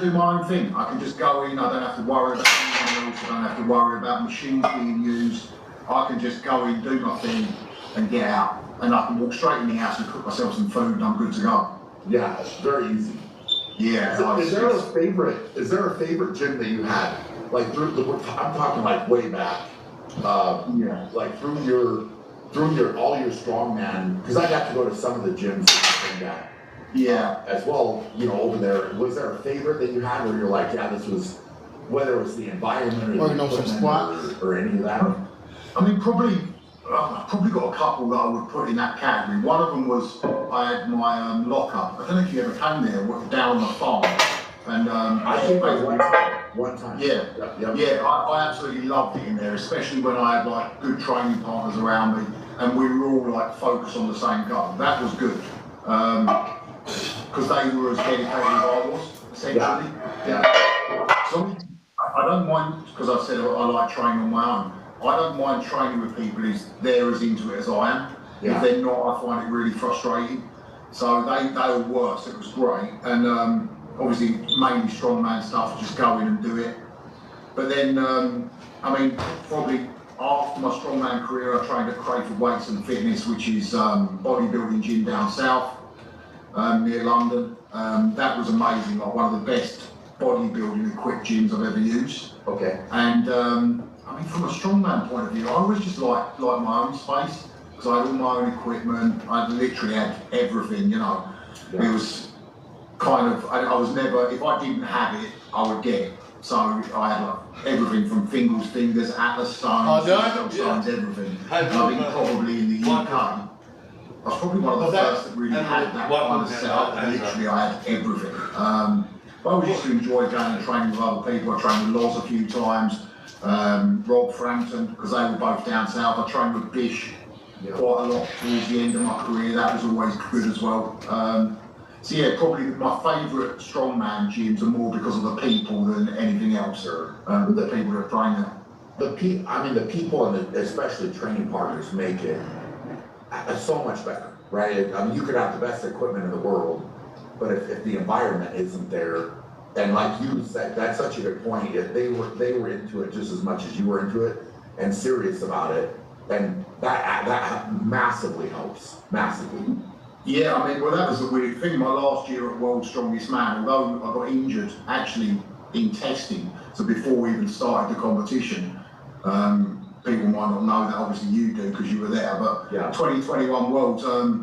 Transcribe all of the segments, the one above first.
do my own thing. I can just go in, I don't have to worry about anyone else, I don't have to worry about machines being used. I can just go in, do my thing, and get out. And I can walk straight in the house and cook myself some food and I'm good to go. Yeah, it's very easy. Yeah. Is there a favorite gym that you had? Like I'm talking like way back. Like through all your strongman, because I got to go to some of the gyms and that. Yeah. As well, over there. Was there a favorite that you had where you're like, yeah, this was, whether it was the environment or the equipment or any of that? I mean, I've probably got a couple that I would put in that category. One of them was I had my lockup. I don't know if you ever came there, down on the farm. And I think one time. Yeah, yeah. I absolutely loved it in there, especially when I had like good training partners around me, and we were all like focused on the same goal. That was good, because they were as dedicated as I was, essentially. Yeah. So I don't mind, because I said I like training on my own. I don't mind training with people who's they're as into it as I am. Yeah. If they're not, I find it really frustrating. So they were worse. It was great, and obviously mainly strongman stuff. Just go in and do it. But then, I mean, probably after my strongman career, I trained at Crayford Weights and Fitness, which is bodybuilding gym down south near London. That was amazing. Like one of the best bodybuilding equipped gyms I've ever used. Okay. And I mean, from a strongman point of view, I always just like my own space, because I had all my own equipment. I literally had everything, Yeah. It was kind of, I was never, if I didn't have it, I would get it. So I had like everything from fingers, Atlas stones, stones, everything. And I think probably in the UK, I was probably one of the first that really had that kind of setup. Literally, I had everything. But I always used to enjoy going and training with other people. I trained with Loz a few times. Rob Frampton, because they were both down south. I trained with Bish quite a lot towards the end of my career. That was always good as well. So yeah, probably my favourite strongman gyms are more because of the people than anything else, or the people that train there. The people and especially training partners make it so much better, right? I mean, you could have the best equipment in the world, but if the environment isn't there, and like you said, that's such a good point. If they were into it just as much as you were into it and serious about it, then that massively helps, massively. Yeah, I mean, well, that was a weird thing. My last year at World's Strongest Man, although I got injured actually in testing, so before we even started the competition, people might not know that, obviously you do because you were there, but 2021 Worlds, I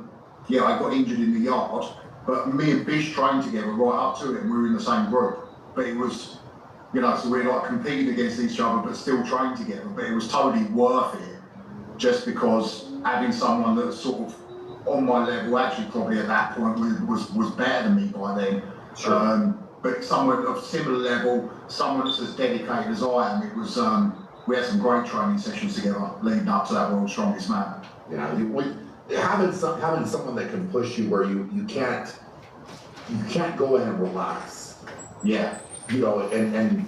got injured in the yard, but me and Bish trained together right up to it, and we were in the same group. But it was, so we're like competing against each other, but still trained together. But it was totally worth it, just because having someone that's sort of on my level, actually probably at that point was better than me by then. Sure. But someone of similar level, someone that's as dedicated as I am, it was, we had some great training sessions together leading up to that World's Strongest Man. Yeah, having someone that can push you where you can't go in and relax. Yeah. And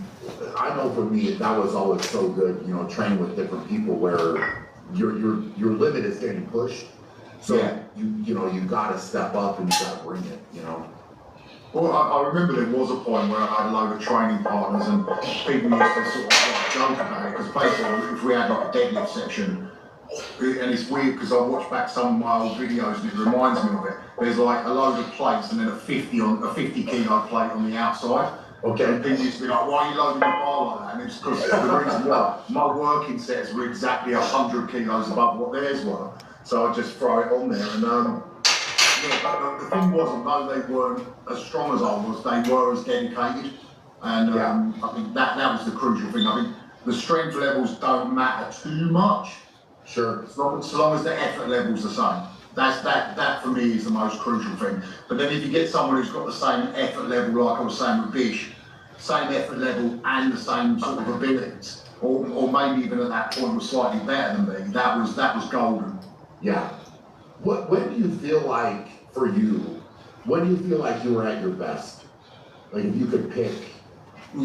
I know for me that was always so good, training with different people where your limit is getting pushed. So you gotta step up and you gotta bring it, Well, I remember there was a point where I had a load of training partners and people used to sort of like joke about it, because basically if we had like a deadlift section, and it's weird because I watch back some of my old videos and it reminds me of it. There's like a load of plates and then a 50 kilo plate on the outside. Okay. And people used to be like, why are you loading the bar like that? And it's because the reason why my working sets were exactly 100 kilos above what theirs were. So I just throw it on there, and but the thing was, although they weren't as strong as I was, they were as dedicated, and I think that was the crucial thing. I think the strength levels don't matter too much. Sure. As long as the effort level's the same. That for me is the most crucial thing. But then if you get someone who's got the same effort level, like I was saying with Bish, same effort level and the same sort of abilities, or maybe even at that point was slightly better than me, that was golden. Yeah. When do you feel like, for you, when do you feel like you were at your best? Like if you could pick I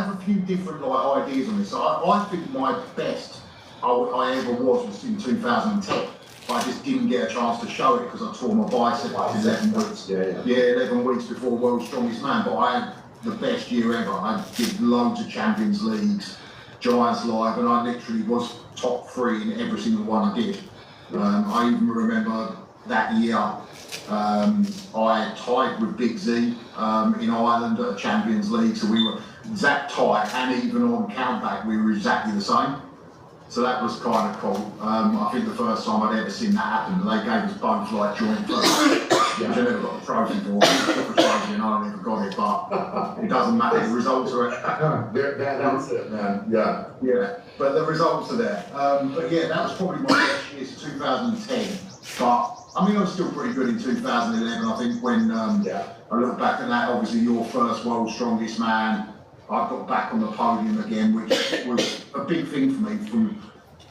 have a few different ideas on this. I think my best I ever was in 2010. I just didn't get a chance to show it because I tore my bicep 11 weeks. Yeah. Yeah, 11 weeks before World's Strongest Man, but I had the best year ever. I did loads of Champions Leagues, Giants Live, and I literally was top 3 in every single one I did. I even remember that year I tied with Big Z in Ireland at a Champions League, so we were exact tie, and even on countback we were exactly the same. So that was kind of cool. I think the first time I'd ever seen that happen, they gave us both like joint first, which I never got a trophy for. I got the trophy and I never got it, but it doesn't matter. The results are That's it, man. Yeah. Yeah, but the results are there. But yeah, that was probably my best year, 2010. But I mean, I was still pretty good in 2011. I think when I look back at that, obviously your first World's Strongest Man, I got back on the podium again, which was a big thing for me. From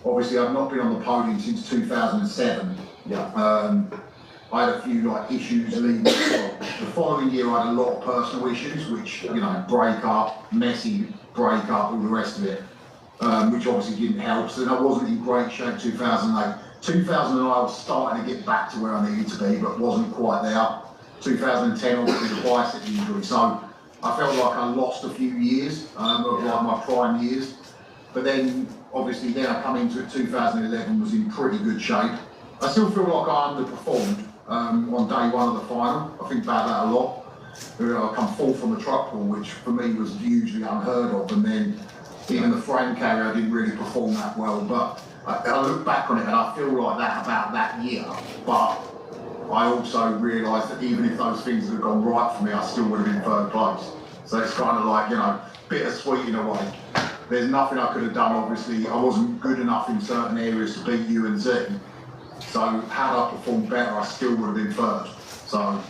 obviously, I've not been on the podium since 2007. Yeah. I had a few like issues leading. Well, the following year, I had a lot of personal issues, which break up, messy break up, all the rest of it, which obviously didn't help. So then I wasn't in great shape. 2008, 2009, I was starting to get back to where I needed to be, but wasn't quite there. 2010, obviously the bicep injury. So I felt like I lost a few years of like my prime years, but then obviously then I come into it. 2011 was in pretty good shape. I still feel like I underperformed on day one of the final. I think about that a lot. I come fourth from the truck pull, which for me was usually unheard of, and then even the frame carry I didn't really perform that well. But I look back on it and I feel like that about that year. But I also realised that even if those things had gone right for me, I still would have been third place. So it's kind of like, bittersweet in a way. There's nothing I could have done, obviously. I wasn't good enough in certain areas to beat you and Z. So had I performed better, I still would have been third. So,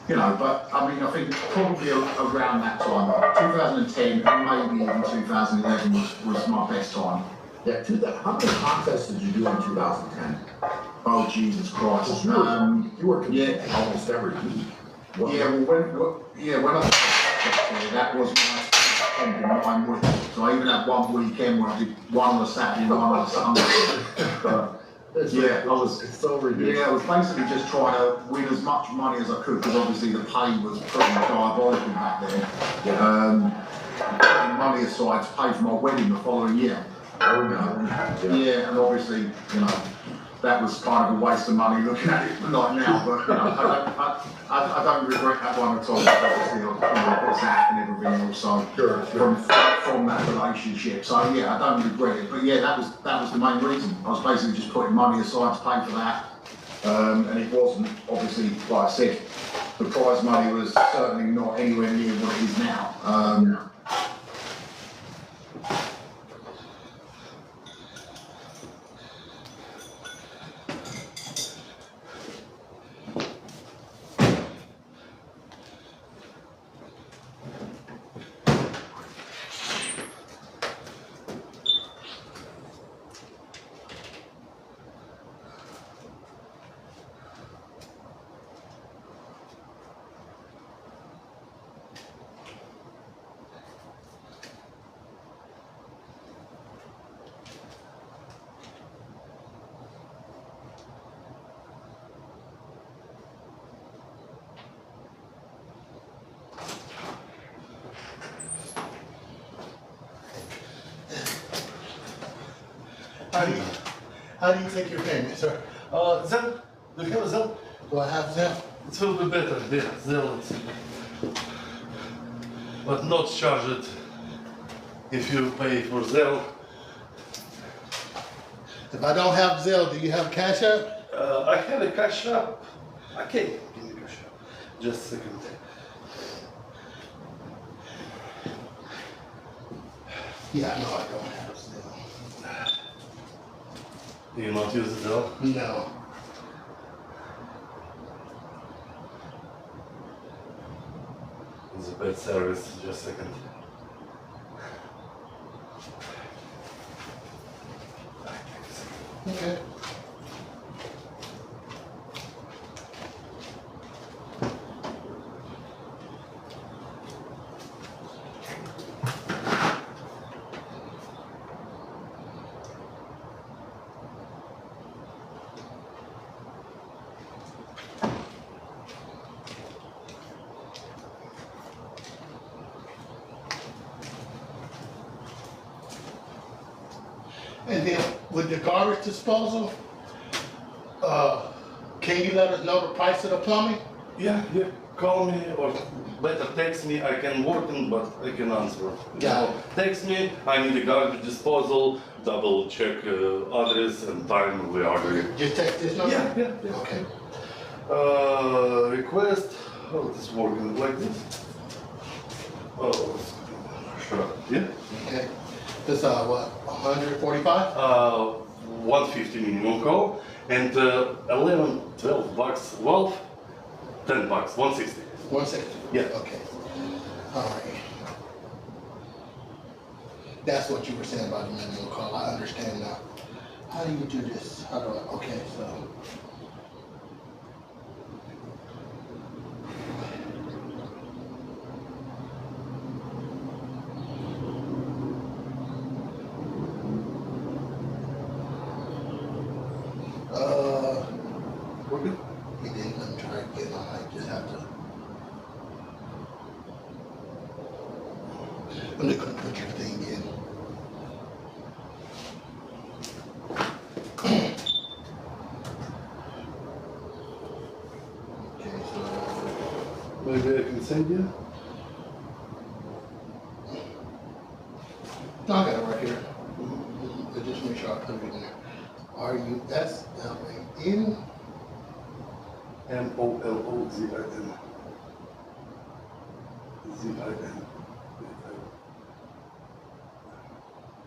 but I mean, I think probably around that time, 2010 and maybe even 2011 was my best time. Yeah, how many contests did you do in 2010? Oh, Jesus Christ. You were competing almost every week. When I that was my 9 weeks. So I even had one weekend where I did one on a Saturday and one on a Sunday. It's so ridiculous. Yeah, I was basically just trying to win as much money as I could, because obviously the pay was pretty diabolical back then. Putting money aside to pay for my wedding the following year. Yeah, and obviously, that was kind of a waste of money looking at it like now, but I don't regret that one at all. Obviously, what's that and everything else. So from that relationship. So yeah, I don't regret it. But yeah, that was the main reason. I was basically just putting money aside to pay for that, and it wasn't obviously, like I said, the prize money was certainly not anywhere near what it is now. How do you take your pain, sir? Zell, do you have a Zell? Do I have Zell? It will be better, yeah, Zell. But not charge it if you pay for Zell. If I don't have Zell, do you have Cash App? I have a cash app. Okay, give me cash app. Just a second. Yeah, no, I don't have Zell. Do you not use Zell? No. It's a bad service, just a second. Okay. And then with the garbage disposal, can you let us know the price of the plumbing? Yeah, call me or better text me. I can work in, but I can answer. Yeah. Text me. I need a garbage disposal. Double check address and time. We agree. Just text this number? Yeah. Okay. Request. Oh, this working like this. Oh, sure. Yeah. Okay. This, what, 145? 150 minimum call and 11, 12 bucks. Well, 10 bucks. 160. 160? Yeah. Okay. All right. That's what you were saying about the minimum call. I understand now. How do you do this? How do I, okay, so. Working? He didn't, let me try again. I might just have to. I'm just gonna put your thing in. Okay, so. Maybe I can send you. No, I got it right here. I just make sure I put it in there. RUSLAN. MOLOZIN. ZIN.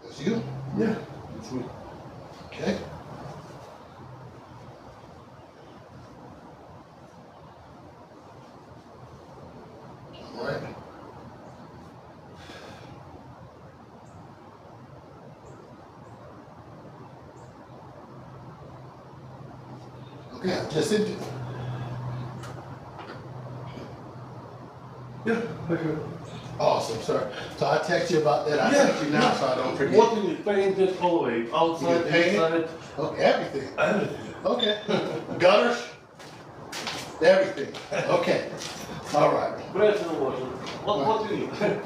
That's you? Yeah, it's me. Okay. All right. Okay, I just sent it. Yeah, I heard. Awesome, sir. So I text you about that. I Yeah, text you now so I don't forget. What do you paint it all the way? Outside, You paint it? inside, Okay, everything. everything. Okay. Gutters? Everything. Okay. All right. Bread and water. What do you need?